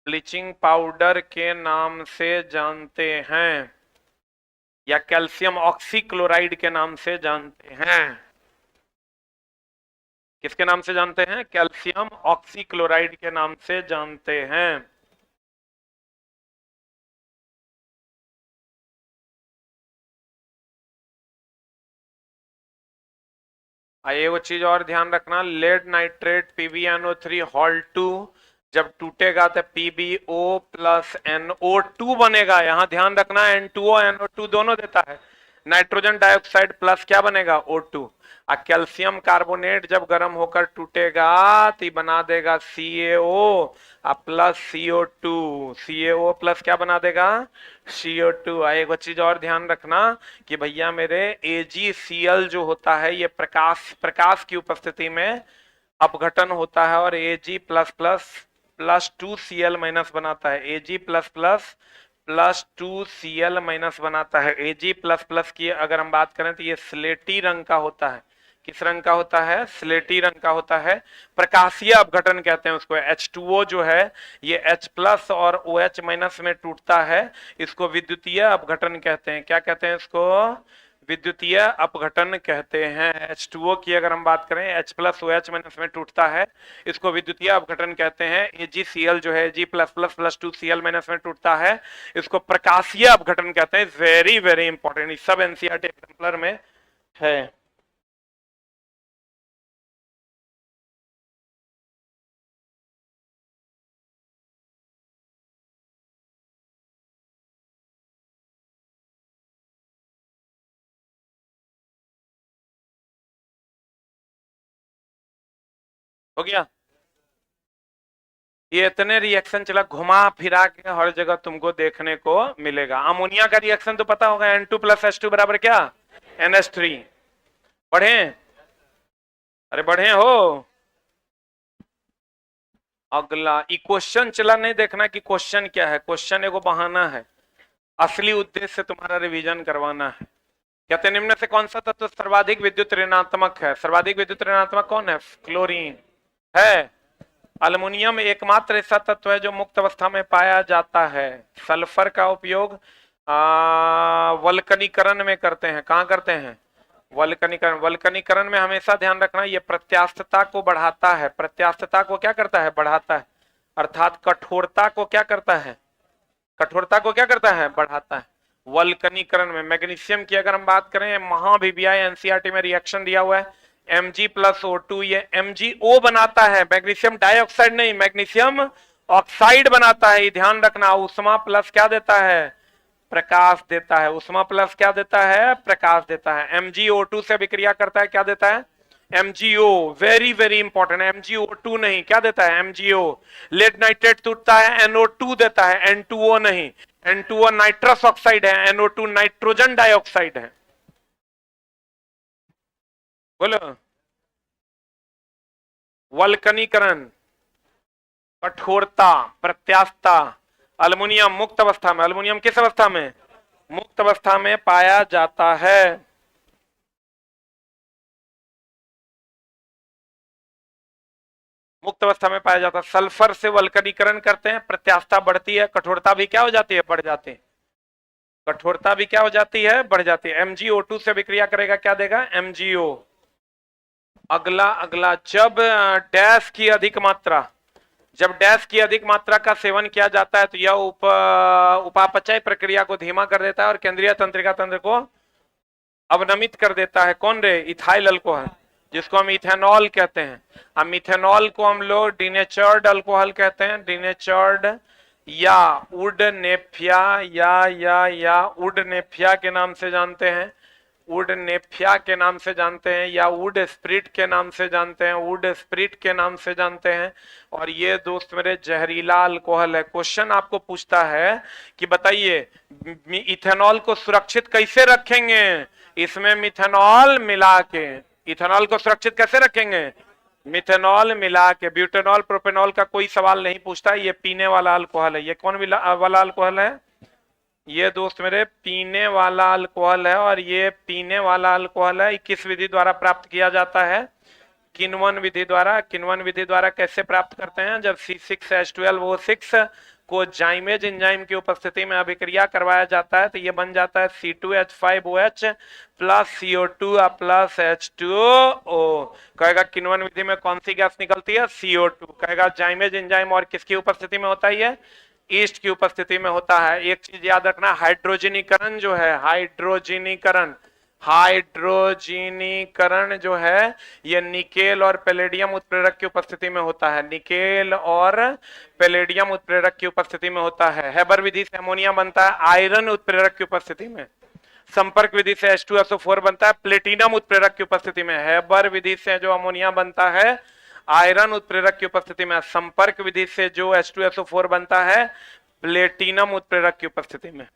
ब्लीचिंग पाउडर के नाम से जानते हैं, या कैल्शियम ऑक्सीक्लोराइड के नाम से जानते हैं। किसके नाम से जानते हैं? कैल्शियम ऑक्सीक्लोराइड के नाम से जानते हैं। एक चीज और ध्यान रखना, लेड नाइट्रेट PbNO3 हॉल 2 जब टूटेगा तो PbO प्लस NO2 बनेगा। यहां ध्यान रखना, N2O NO2 दोनों देता है। नाइट्रोजन डाइऑक्साइड प्लस क्या बनेगा? O2। और कैल्शियम कार्बोनेट जब गर्म होकर टूटेगा तो बना देगा CaO plus CO2। CaO plus क्या बना देगा? CO2। एक चीज और ध्यान रखना कि भैया मेरे AgCl जो होता है ये प्रकाश की उपस्थिति में अपघटन होता है और Ag plus plus plus 2Cl minus बनाता है। Ag plus plus plus 2Cl minus बनाता है। Ag प्लस प्लस की अगर हम बात करें तो ये स्लेटी रंग का होता है। किस रंग का होता है? स्लेटी रंग का होता है। प्रकाशीय अपघटन कहते हैं उसको। H2O जो है ये H प्लस और OH माइनस में टूटता है, इसको विद्युतीय अपघटन कहते हैं। क्या कहते हैं इसको? विद्युतीय अपघटन कहते हैं। H2O की अगर हम बात करें, H प्लस OH माइनस में टूटता है, इसको विद्युतीय अपघटन कहते हैं। AgCl जो है Ag plus plus plus 2Cl minus में टूटता है, इसको प्रकाशीय अपघटन कहते हैं। वेरी वेरी इंपॉर्टेंट, सब एनसीईआरटी एग्जाम्पलर में है। हो गया। ये इतने रिएक्शन चला घुमा फिरा के हर जगह तुमको देखने को मिलेगा। अमोनिया का रिएक्शन तो पता होगा, N2 प्लस H2 बराबर क्या? NH3। बढ़े? अरे बढ़े हो। अगला क्वेश्चन चला नहीं देखना कि क्वेश्चन क्या है। क्वेश्चन एगो बहाना है। असली उद्देश्य तुम्हारा रिवीजन करवाना है। कहते निम्न से कौन सा तत्व सर्वाधिक विद्युत ऋणात्मक है? सर्वाधिक विद्युत ऋणात्मक कौन है? क्लोरीन है। अल्युमिनियम एकमात्र ऐसा तत्व है जो मुक्त अवस्था में पाया जाता है। सल्फर का उपयोग वल्कनीकरण में करते हैं। कहां करते हैं? वल्कनीकरण। वल्कनीकरण में हमेशा ध्यान रखना ये प्रत्यास्थता को बढ़ाता है। प्रत्यास्थता को क्या करता है? बढ़ाता है। अर्थात कठोरता को क्या करता है? कठोरता को क्या करता है? बढ़ाता है। वल्कनीकरण में मैग्नीशियम की अगर हम बात करें, महाभिव्याय एनसीईआरटी में रिएक्शन दिया हुआ है Mg+O2, ये MgO बनाता है, मैग्नीशियम डाइऑक्साइड नहीं, मैग्नीशियम ऑक्साइड बनाता है। ध्यान रखना। उष्मा प्लस क्या देता है? प्रकाश देता है। उष्मा प्लस क्या देता है? प्रकाश देता है। MgO2 से अभिक्रिया करता है, क्या देता है? MgO। Very very important. MgO2 नहीं, क्या देता है? MgO। लेड नाइट्रेट टूटता है, NO2 देता है, N2O नहीं। N2O नाइट्रस ऑक्साइड है, NO2 नाइट्रोजन डाइऑक्साइड है। बोलो। वल्कनीकरण, कठोरता, प्रत्यास्थता। अल्युमिनियम मुक्त अवस्था में, अल्युमिनियम किस अवस्था में? मुक्त अवस्था में पाया जाता है। मुक्त अवस्था में पाया जाता है। सल्फर से वल्कनीकरण करते हैं, प्रत्यास्थता बढ़ती है, कठोरता भी क्या हो जाती है? बढ़ जाती है। कठोरता भी क्या हो जाती है? बढ़ जाती है। MgO2 से विक्रिया करेगा, क्या देगा? MgO। अगला अगला, जब डैश की अधिक मात्रा, जब डैश की अधिक मात्रा का सेवन किया जाता है तो यह उपापचय प्रक्रिया को धीमा कर देता है और केंद्रीय तंत्रिका तंत्र को अवनमित कर देता है। कौन रे? इथाइल अल्कोहल, जिसको हम इथेनॉल कहते हैं। अब मिथेनॉल को हम लोग डिनेचर्ड अल्कोहल कहते हैं, डिनेचर्ड या वुड नेफिया या वुड नेफिया के नाम से जानते हैं, वुड नेफिया के नाम से जानते हैं, या वुड स्प्रिट के नाम से जानते हैं, वुड स्प्रिट के नाम से जानते हैं। और ये दोस्त मेरे जहरीला अल्कोहल है। क्वेश्चन आपको पूछता है कि बताइए इथेनॉल को सुरक्षित कैसे रखेंगे? इसमें मिथेनॉल मिला के, इथेनॉल को सुरक्षित कैसे रखेंगे? मिथेनॉल मिला के। ब्यूटेनॉल प्रोपेनॉल का कोई सवाल नहीं पूछता है, ये पीने वाला अल्कोहल है। ये कौन वाला अल्कोहल है? ये दोस्त मेरे पीने वाला अल्कोहल है। और ये पीने वाला अल्कोहल है, किस विधि द्वारा प्राप्त किया जाता है? किण्वन विधि द्वारा। किण्वन विधि द्वारा कैसे प्राप्त करते हैं? जब C6H12O6 को जाइमेज एंजाइम की उपस्थिति में अभिक्रिया करवाया जाता है तो ये बन जाता है C2H5OH plus CO2 plus H2O। कहेगा किण्वन विधि में कौन सी गैस निकलती है? CO2। कहेगा जाइमेज एंजाइम और किसकी उपस्थिति में होता है? ये ईस्ट की उपस्थिति में होता है। एक चीज याद रखना, हाइड्रोजनीकरण जो है, हाइड्रोजनीकरण, हाइड्रोजनीकरण जो है ये निकेल और पैलेडियम उत्प्रेरक की उपस्थिति में होता है। निकेल और पैलेडियम उत्प्रेरक की उपस्थिति में होता है। हेबर विधि से अमोनिया बनता है आयरन उत्प्रेरक की उपस्थिति में। संपर्क विधि से H2SO4 बनता है प्लेटिनम उत्प्रेरक की उपस्थिति में। हेबर विधि से जो अमोनिया बनता है आयरन उत्प्रेरक की उपस्थिति में। संपर्क विधि से जो H2SO4 बनता है प्लेटिनम उत्प्रेरक की उपस्थिति में।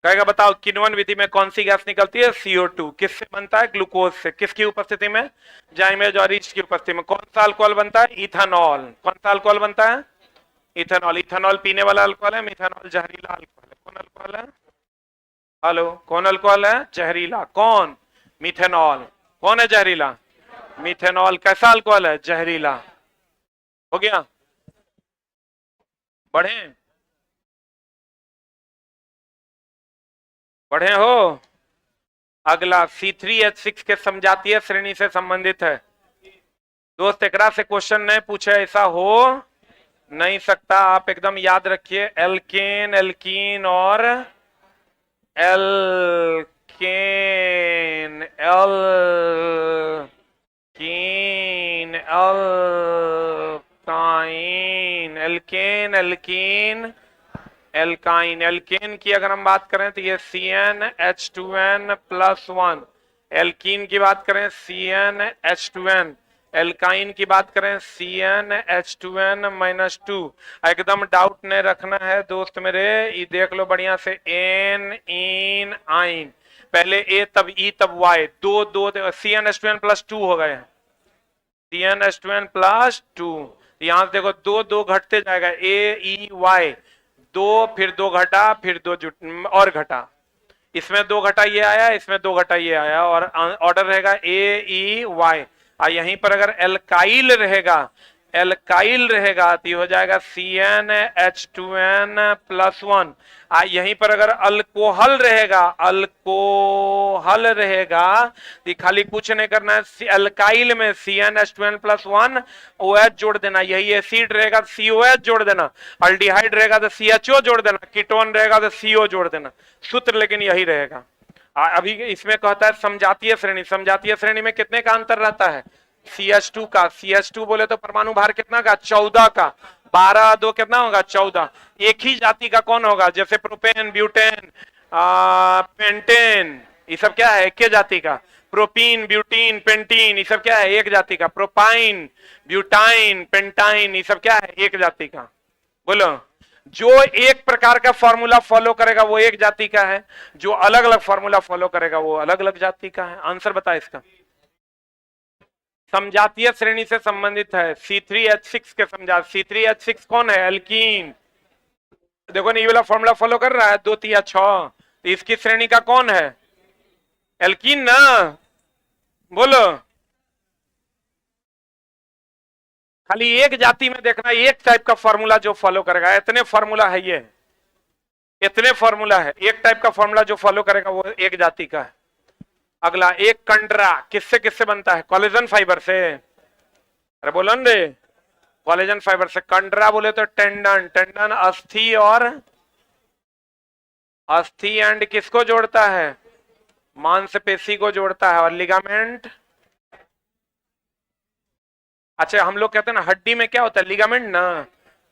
कहेगा बताओ किण्वन विधि में कौन सी गैस निकलती है? CO2। किससे बनता है? ग्लूकोज से। किसकी उपस्थिति में? जाइमेज और ईस्ट की उपस्थिति में। कौन सा अल्कोहल बनता है? इथेनॉल। कौन सा अल्कोहल बनता है? इथेनॉल। इथेनॉल पीने वाला अल्कोहल है, मिथेनॉल जहरीला अल्कोहल है। कौन अल्कोहल है? हेलो, कौन अल्कोहल है? जहरीला। कौन? मिथेनॉल। कौन है जहरीला? मिथेनॉल। कैसा अल्कोहल है? जहरीला। हो गया? बढ़े? बढ़े हो? अगला C3H6 के समजातीय श्रेणी से संबंधित है। दोस्त एकरा से क्वेश्चन नहीं पूछे, ऐसा हो नहीं सकता। आप एकदम याद रखिए, एल्केन, एल्कीन और alkane, alkene, alkyne, alkane, alkene, alkyne. Alkane की अगर हम बात करें तो ये CnH2n+1। एल्कीन की बात करें CnH2n। एल्काइन की बात करें CnH2n-2। एकदम डाउट नहीं रखना है दोस्त मेरे, ये देख लो बढ़िया से। एन, इन, आइन, पहले ए तब ई तब वाई, दो CnH2n+2 हो गए। CnH2n+2 यहां से देखो दो दो घटते जाएगा, ए ई वाई, दो फिर दो घटा फिर दो जुट और घटा, इसमें दो घटा ये आया, इसमें दो घटा ये आया, और ऑर्डर रहेगा ए ई वाई। यहीं पर अगर एल्काइल रहेगा, एल्काइल रहेगा तो हो जाएगा CnH2n+1। यहीं पर अगर अल्कोहल रहेगा, अल्कोहल रहेगा तो खाली कुछ नहीं करना है, अल्काइल में CnH2n+1 OH जोड़ देना, यही एसिड रहेगा COH जोड़ देना, अल्डिहाइड रहेगा तो CHO जोड़ देना, कीटोन रहेगा तो CO जोड़ देना, सूत्र लेकिन यही रहेगा। अभी इसमें कहता है समजातीय श्रेणी, समजातीय श्रेणी में कितने का अंतर रहता है, CH2 का, CH2 बोले तो परमाणु भार कितना का, 14 का, 12 2 कितना होगा 14। एक ही जाति का कौन होगा, जैसे प्रोपेन, ब्यूटेन, पेंटेन, ये सब क्या है, एक ही जाति का। प्रोपीन, ब्यूटीन, पेंटीन, ये सब क्या है, एक जाति का। प्रोपाइन, ब्यूटाइन, पेंटाइन, ये सब क्या है, एक जाति का। बोलो, जो एक प्रकार का फॉर्मूला फॉलो करेगा वो एक जाति का है, जो अलग अलग फॉर्मूला फॉलो करेगा वो अलग अलग जाति का है। आंसर बता इसका। समजातीय श्रेणी से संबंधित है, C3H6 के समझा, C3H6 कौन है, एल्कीन। देखो ना ये वाला फॉर्मूला फॉलो कर रहा है, 2 3 6, तो इसकी श्रेणी का कौन है, एल्कीन ना। बोलो, खाली एक जाति में देखना, एक टाइप का फॉर्मूला जो फॉलो करेगा, इतने फॉर्मूला है, ये इतने फॉर्मूला है, एक टाइप का फॉर्मूला जो फॉलो करेगा वो एक जाति का है। अगला, एक कंडरा किससे किससे बनता है, कोलेजन फाइबर से। अरे बोलो न रे, कोलेजन फाइबर से। कंडरा बोले तो टेंडन, टेंडन अस्थि और अस्थि एंड किसको जोड़ता है, मांसपेशी को जोड़ता है। और लिगामेंट, अच्छा हम लोग कहते हैं ना हड्डी में क्या होता है, लिगामेंट ना,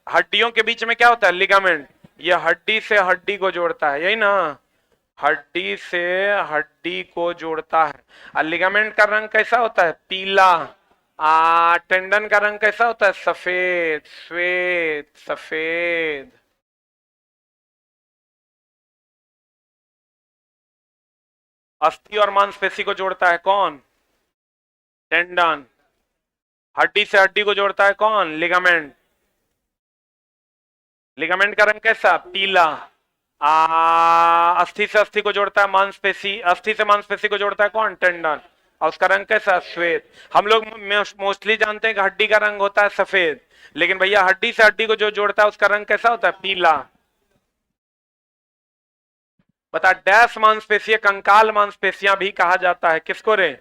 हड्डियों के बीच में क्या होता है, लिगामेंट। ये हड्डी से हड्डी को जोड़ता है, यही ना, हड्डी से हड्डी को जोड़ता है। और लिगामेंट का रंग कैसा होता है, पीला। टेंडन का रंग कैसा होता है, सफेद, श्वेत, सफेद। अस्थि और मांसपेशी को जोड़ता है कौन, टेंडन। हड्डी से हड्डी को जोड़ता है कौन, लिगामेंट। लिगामेंट का रंग कैसा, पीला। अस्थि से अस्थि को जोड़ता है मांसपेशी, अस्थि से मांसपेशी को जोड़ता है कौन, टेंडन, और उसका रंग कैसा, श्वेत। हम लोग मोस्टली जानते हैं कि हड्डी का रंग होता है सफेद, लेकिन भैया हड्डी से हड्डी को जो जोड़ता है उसका रंग कैसा होता है, पीला। बता, डैश मांसपेशी, कंकाल मांसपेशियां भी कहा जाता है, किसको रे,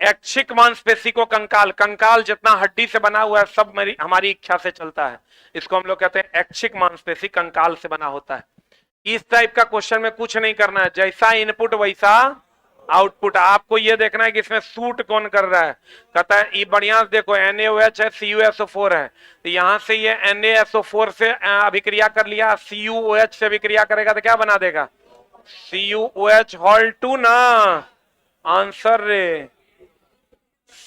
ऐच्छिक मांसपेशी को कंकाल। कंकाल जितना हड्डी से बना हुआ है सब हमारी इच्छा से चलता है, इसको हम लोग कहते हैं ऐच्छिक मांसपेशी, कंकाल से बना होता है। इस टाइप का क्वेश्चन में कुछ नहीं करना है, जैसा इनपुट वैसा आउटपुट। आपको ये देखना है कि इसमें सूट कौन कर रहा है। कहता है ये बढ़िया देखो, NaOH है, CuSO4 है, तो यहां से ये NaSO4 से अभिक्रिया कर लिया, CuOH से अभिक्रिया करेगा तो क्या बना देगा, CuOH हॉल 2 ना। आंसर रे,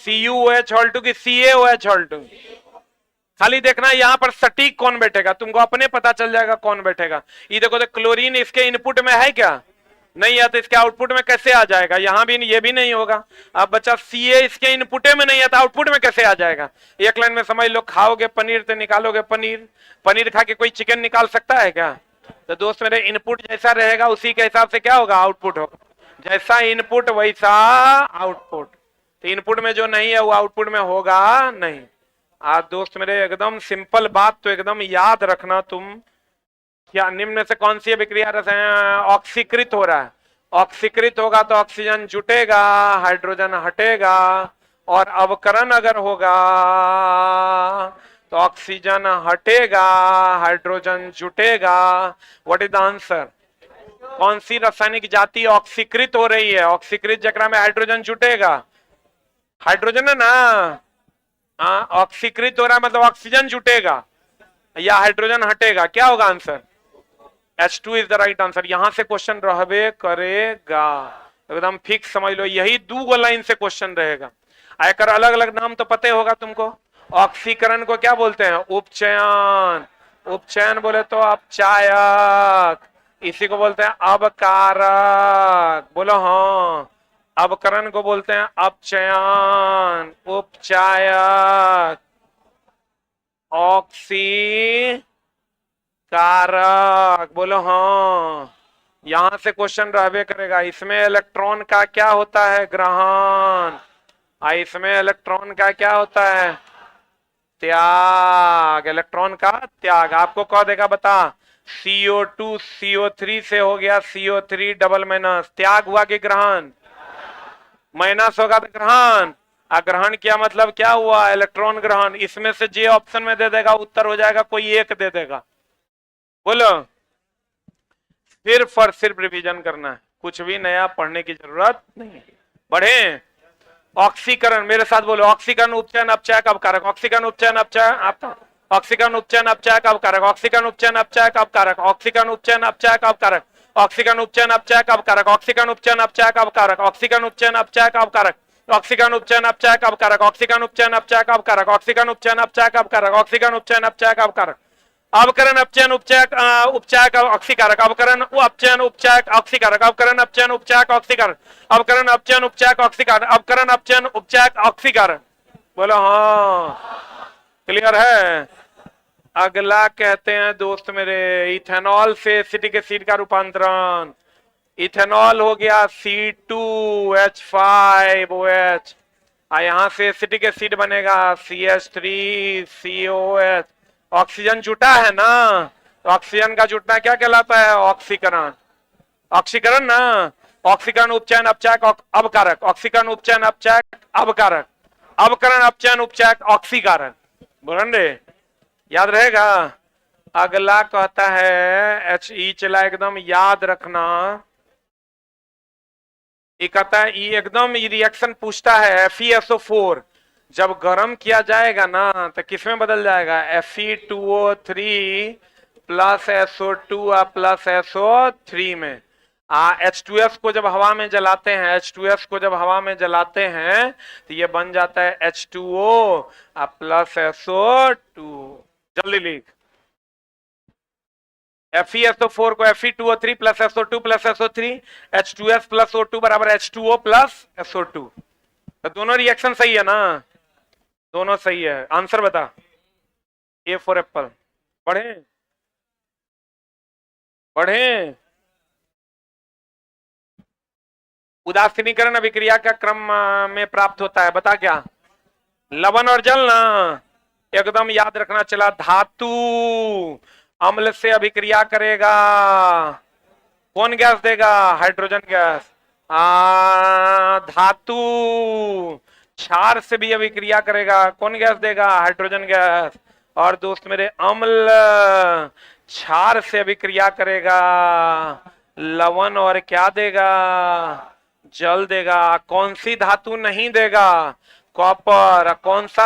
CuOH हॉल 2 की CaOH हॉल 2। खाली देखना यहां पर सटीक कौन बैठेगा, तुमको अपने पता चल जाएगा कौन बैठेगा। ये देखो तो क्लोरीन इसके इनपुट में है क्या, नहीं है, तो इसके आउटपुट में कैसे आ जाएगा, यहां भी ये भी नहीं होगा। अब बच्चा Ca इसके इनपुट में नहीं है तो आउटपुट में कैसे आ जाएगा। एक लाइन में समझ लो, खाओगे पनीर तो निकालोगे पनीर, पनीर खा के कोई चिकन निकाल सकता है क्या। तो दोस्त मेरे, इनपुट जैसा रहेगा उसी के हिसाब से क्या होगा, आउटपुट होगा। जैसा इनपुट वैसा आउटपुट, तो इनपुट में जो नहीं है वो आउटपुट में होगा नहीं। आज दोस्त मेरे एकदम सिंपल बात तो एकदम याद रखना तुम, क्या निम्न में से कौन सी अभिक्रिया रसायन ऑक्सीकृत हो रहा है। ऑक्सीकृत होगा तो ऑक्सीजन जुटेगा, हाइड्रोजन हटेगा, और अवकरण अगर होगा तो ऑक्सीजन हटेगा, हाइड्रोजन जुटेगा। व्हाट इज द आंसर, कौन सी रासायनिक जाति ऑक्सीकृत हो रही है, ऑक्सीकृत जकरा में हाइड्रोजन जुटेगा, हाइड्रोजन है ना। ऑक्सीकृत हो रहा है मतलब ऑक्सीजन जुटेगा या हाइड्रोजन हटेगा, क्या होगा answer, H2 is the right answer. यहां से क्वेश्चन रहबे करेगा, एकदम फिक्स समझ लो, यही 2 लाइन से क्वेश्चन रहेगा। आयकर अलग अलग नाम तो पते होगा तुमको। ऑक्सीकरण को क्या बोलते हैं, उपचयन। उपचयन बोले तो अपचायक, इसी को बोलते हैं अबकारक। बोलो हाँ, अबकरण को बोलते हैं अपचयन, उपचायक। ऑक्सीकारक, बोलो हाँ। यहां से क्वेश्चन रहबे करेगा, इसमें इलेक्ट्रॉन का क्या होता है, ग्रहण। इसमें इलेक्ट्रॉन का क्या होता है, त्याग। इलेक्ट्रॉन का त्याग आपको कह देगा, बता। CO2 CO3 से हो गया CO3 डबल माइनस, त्याग हुआ कि ग्रहण, माइनस होगा तो ग्रहण। ग्रहण किया मतलब क्या हुआ, इलेक्ट्रॉन ग्रहण। इसमें से जे ऑप्शन में दे देगा उत्तर हो जाएगा, कोई एक दे देगा। बोलो, सिर्फ और सिर्फ रिवीजन करना है, कुछ भी नया पढ़ने की जरूरत नहीं। बढ़े। ऑक्सीकरण, मेरे साथ बोलो, ऑक्सीकरण उपचयन अपचय कब कारक, ऑक्सीकरण उपचयन अपचय आपका, ऑक्सीकरण उपचयन अपचय कब कारक, ऑक्सीकरण उपचयन अपचय कब कारक, ऑक्सीकरण उपचयन अपचय कब कारक, ऑक्सीकरण उपचयन अपचय कब कारक, ऑक्सीकरण उपचयन अपचय कब कारक, ऑक्सीकरण उपचयन अपचय कब कारक, ऑक्सीकरण उपचयन अपचय कब कारक, ऑक्सीकरण उपचयन अपचय कब कारक, ऑक्सीकरण उपचयन अपचय कब कारक, ऑक्सीकरण उपचयन अपचय कब कारक। अवकरण अपचयन उपचयक उपचयक ऑक्सीकारक, अवकरण अपचयन उपचयक ऑक्सीकारक, अवकरण अपचयन उपचयक ऑक्सीकारक, अवकरण अपचयन उपचयक ऑक्सीकारक, अवकरण अपचयन उपचयक ऑक्सीकारक। बोलो हाँ, क्लियर है। अगला कहते हैं दोस्त मेरे, इथेनॉल से एसिटिक एसिड का रूपांतरण। इथेनॉल हो गया C2H5OH, यहां से एसिटिक एसिड बनेगा CH3COH। ऑक्सीजन जुटा है ना, तो ऑक्सीजन का जुटना क्या कहलाता है, ऑक्सीकरण। ऑक्सीकरण ना, ऑक्सीकरण उपचयन अपचयक अवकारक, ऑक्सीकरण उपचयन अपचयक अवकारक, अवकरण अपचयन उपचयक ऑक्सीकारक। बोलन रे, याद रहेगा। अगला कहता है HE, चला एकदम याद रखना। ये कहता है, ये एकदम ये रिएक्शन पूछता है FeSO4 जब गर्म किया जाएगा ना तो किसमें बदल जाएगा, Fe2O3 plus SO2 plus SO3 में। H2S को जब हवा में जलाते हैं, H2S को जब हवा में जलाते हैं तो ये बन जाता है H2O प्लस SO2। जल्दी लिख, FeSO4 को Fe2O3 plus SO2 plus SO3, H2S plus O2 बराबर H2O प्लस SO2। तो दोनों रिएक्शन सही है ना, दोनों सही है। आंसर बता, A फॉर एप्पल। पढ़े पढ़े। उदासीनीकरण अभिक्रिया का क्रम में प्राप्त होता है, बता क्या, लवण और जल ना, एकदम याद रखना। चला, धातु अम्ल से अभिक्रिया करेगा, कौन गैस देगा, हाइड्रोजन गैस। धातु क्षार से भी अभिक्रिया करेगा, कौन गैस देगा, हाइड्रोजन गैस। और दोस्त मेरे, अम्ल क्षार से अभिक्रिया करेगा, लवण और क्या देगा, जल देगा। कौन सी धातु नहीं देगा, कॉपर। कौन सा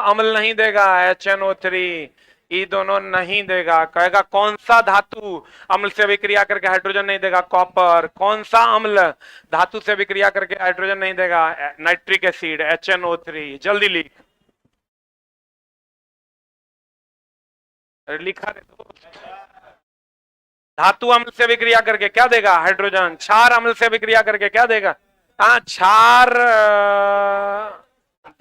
अम्ल नहीं देगा, HNO3। ये दोनों नहीं देगा। कहेगा कौन सा धातु अम्ल से अभिक्रिया करके हाइड्रोजन नहीं देगा, कॉपर। कौन सा अम्ल धातु से अभिक्रिया करके हाइड्रोजन नहीं देगा, नाइट्रिक एसिड, HNO3। जल्दी लिख, लिखा रे दोस्त। धातु अम्ल से अभिक्रिया करके क्या देगा, हाइड्रोजन। क्षार अम्ल से अभिक्रिया करके क्या देगा, क्षार,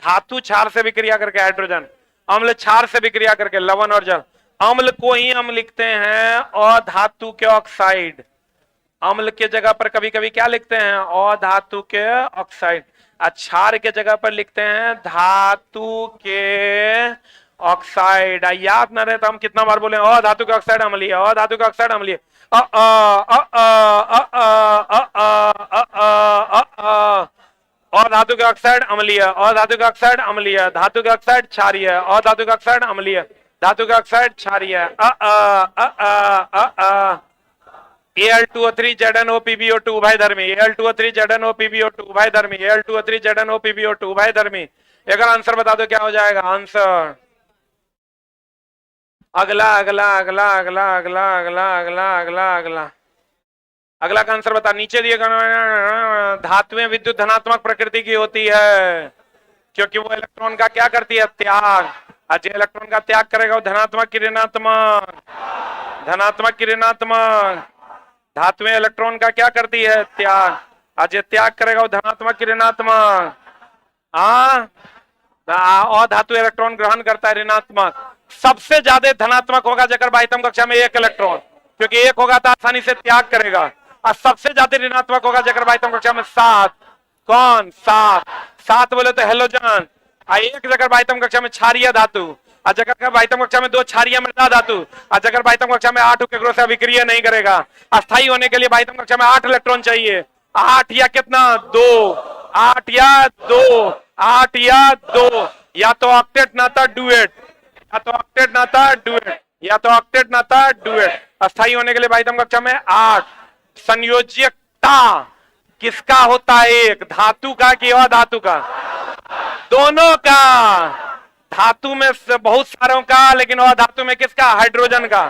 धातु क्षार से अभिक्रिया करके हाइड्रोजन, अम्ल क्षार से विक्रिया करके लवण और जल। अम्ल को ही हम लिखते हैं अधातु के ऑक्साइड, अम्ल के जगह पर कभी कभी क्या लिखते हैं, अधातु के ऑक्साइड। क्षार के जगह पर लिखते हैं धातु के ऑक्साइड। याद न रहे तो हम कितना बार बोले, अधातु के ऑक्साइड अम्लीय, अधातु के ऑक्साइड अम्लीय, अधातु के ऑक्साइड अम्लीय, अधातु के ऑक्साइड अम्लीय, धातु के ऑक्साइड क्षारीय, अधातु के ऑक्साइड अम्लीय, धातु के ऑक्साइड क्षारीय। Al2O3 ZnOPbO2 उभयधर्मी, Al2O3 ZnOPbO2 उभयधर्मी, Al2O3 ZnOPbO2 उभयधर्मी। एक आंसर बता दो क्या हो जाएगा आंसर। अगला अगला अगला अगला अगला अगला अगला अगला अगला अगला का आंसर बता। नीचे दिए गए धातुएं विद्युत धनात्मक प्रकृति की होती है क्योंकि वो इलेक्ट्रॉन का क्या करती है, त्याग। आज इलेक्ट्रॉन का त्याग करेगा वो धनात्मक की ऋणात्मक, धनात्मक की ऋणात्मक। धातुएं इलेक्ट्रॉन का क्या करती है, त्याग। आज त्याग करेगा वो धनात्मक की ऋणात्मक। अधातु इलेक्ट्रॉन ग्रहण करता है ऋणात्मक, सबसे ज्यादा धनात्मक होगा जगह बाह्यतम कक्षा में 1 इलेक्ट्रॉन, क्योंकि 1 होगा तो आसानी से त्याग करेगा। और सबसे ज्यादा ऋणात्मक होगा जगह बाह्यतम कक्षा में 7। कौन? 7 बोले तो हेलोजन। 1 जगह बाह्यतम कक्षा में क्षारीय धातु, और जगह बाह्यतम कक्षा में 2 क्षारीय मृदा धातु, और जगह बाह्यतम कक्षा में 8 केकरो से अभिक्रिया नहीं करेगा। अस्थायी होने के लिए बाह्यतम कक्षा में 8 इलेक्ट्रॉन चाहिए। 8 या कितना? 2। 8 या 2, 8 या 2, या तो ऑक्टेट ना था डुएट, या तो ऑक्टेट ना था डुएट, या तो ऑक्टेट ना था डुएट। अस्थायी होने के लिए बाह्यतम कक्षा में 8। संयोजकता किसका होता है? एक धातु का कि अधातु का? दोनों का। धातु में बहुत सारों का, लेकिन अधातु में किसका? हाइड्रोजन का।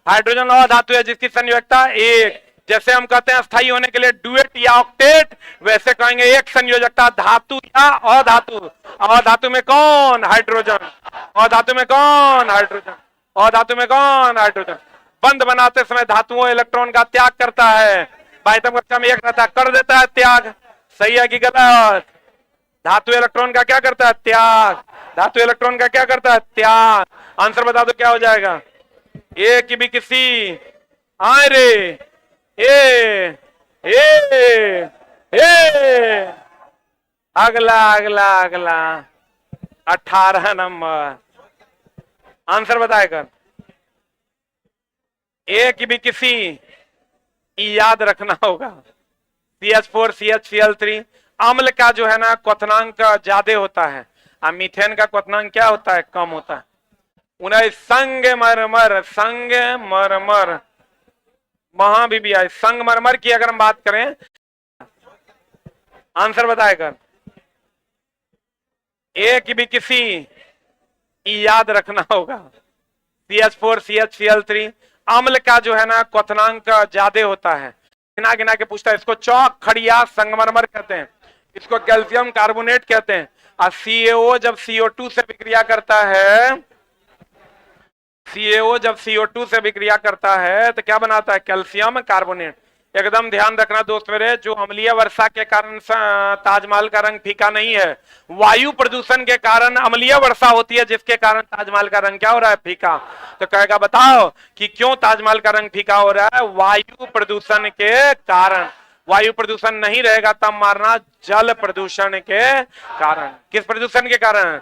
हाइड्रोजन अधातु है जिसकी संयोजकता 1। जैसे हम कहते हैं स्थायी होने के लिए डुएट या ऑक्टेट, वैसे कहेंगे एक संयोजकता धातु या अधातु। अधातु में कौन? हाइड्रोजन। अधातु में कौन? हाइड्रोजन। अधातु में कौन? हाइड्रोजन। बंध बनाते समय धातुओं इलेक्ट्रॉन का त्याग करता है। बाह्यतम कक्षा में 1 रहता है, कर देता है त्याग। सही है कि गलत? धातु इलेक्ट्रॉन का क्या करता है? त्याग। धातु इलेक्ट्रॉन का क्या करता है? त्याग। आंसर बता दो क्या हो जाएगा? ए की भी किसी आए रे ए ए ए अगला अगला अगला 18 नंबर आंसर बताए कर। ए की भी किसी याद रखना होगा। CH4 CHCl3 अम्ल का जो है ना क्वथनांक ज्यादा होता है, और मीथेन का क्वथनांक क्या होता है? कम होता है। 19 संगमरमर महाबीबी संगमरमर की अगर हम बात करें, आंसर बताए कर। ए की भी किसी याद रखना होगा। CH4 CHCl3 अम्ल का जो है ना क्वथनांक ज्यादा होता है। गिना गिना के पूछता है। इसको चौक खड़िया संगमरमर कहते हैं, इसको कैल्शियम कार्बोनेट कहते हैं। और CaO जब CO2 से विक्रिया करता है, CaO जब CO2 से विक्रिया करता है तो क्या बनाता है? Calcium carbonate. एकदम ध्यान रखना दोस्त मेरे, जो अम्लीय वर्षा के कारण ताजमहल का रंग फीका नहीं है, वायु प्रदूषण के कारण अम्लीय वर्षा होती है, जिसके कारण ताजमहल का रंग क्या हो रहा है? फीका। तो कहेगा बताओ कि क्यों ताजमहल का रंग फीका हो रहा है? वायु प्रदूषण के कारण। वायु प्रदूषण नहीं रहेगा तब मारना जल प्रदूषण के कारण। किस प्रदूषण के कारण?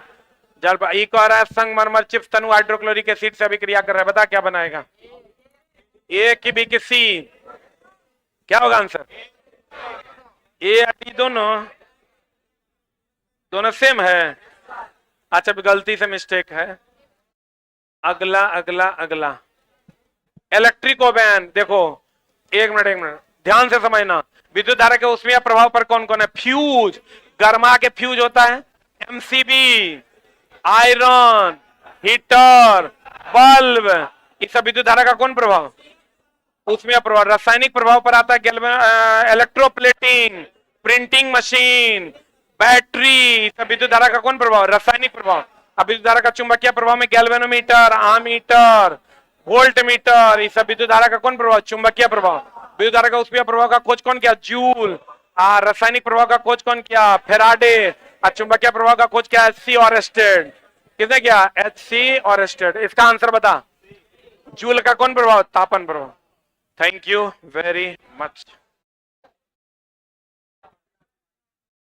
जल। ई कह रहा है संगमरमर चिप्स तनु हाइड्रोक्लोरिक एसिड से अभिक्रिया कर रहा है, बता क्या बनाएगा? ए की भी किसी क्या होगा आंसर? ए और डी दोनों सेम है। अच्छा गलती से मिस्टेक है। अगला अगला अगला इलेक्ट्रिकोबैन। देखो एक मिनट ध्यान से समझना। विद्युत धारा के ऊष्मीय प्रभाव पर कौन कौन है? फ्यूज, गर्मा के फ्यूज होता है। एमसीबी, आयरन, हीटर, बल्ब, इस सब विद्युत धारा का कौन प्रभाव? ऊष्मीय प्रभाव। रासायनिक प्रभाव पर आता है इलेक्ट्रोप्लेटिंग, प्रिंटिंग मशीन, बैटरी, सब विद्युत धारा का कौन प्रभाव? रासायनिक प्रभाव। अब विद्युत धारा का चुंबकीय प्रभाव में गैल्वेनोमीटर, आमीटर, वोल्ट मीटर, इस सब विद्युत धारा का कौन प्रभाव? चुंबकीय प्रभाव। विद्युत धारा का ऊष्मीय प्रभाव का खोज कौन किया? जूल। रासायनिक प्रभाव का खोज कौन किया? फेराडे। और चुंबकीय प्रभाव का खोज किया? एचसी ऑरेस्टेड। किसने किया? एचसी ऑरेस्टेड। इसका आंसर बता। जूल का कौन प्रभाव? तापन प्रभाव। Thank you very much.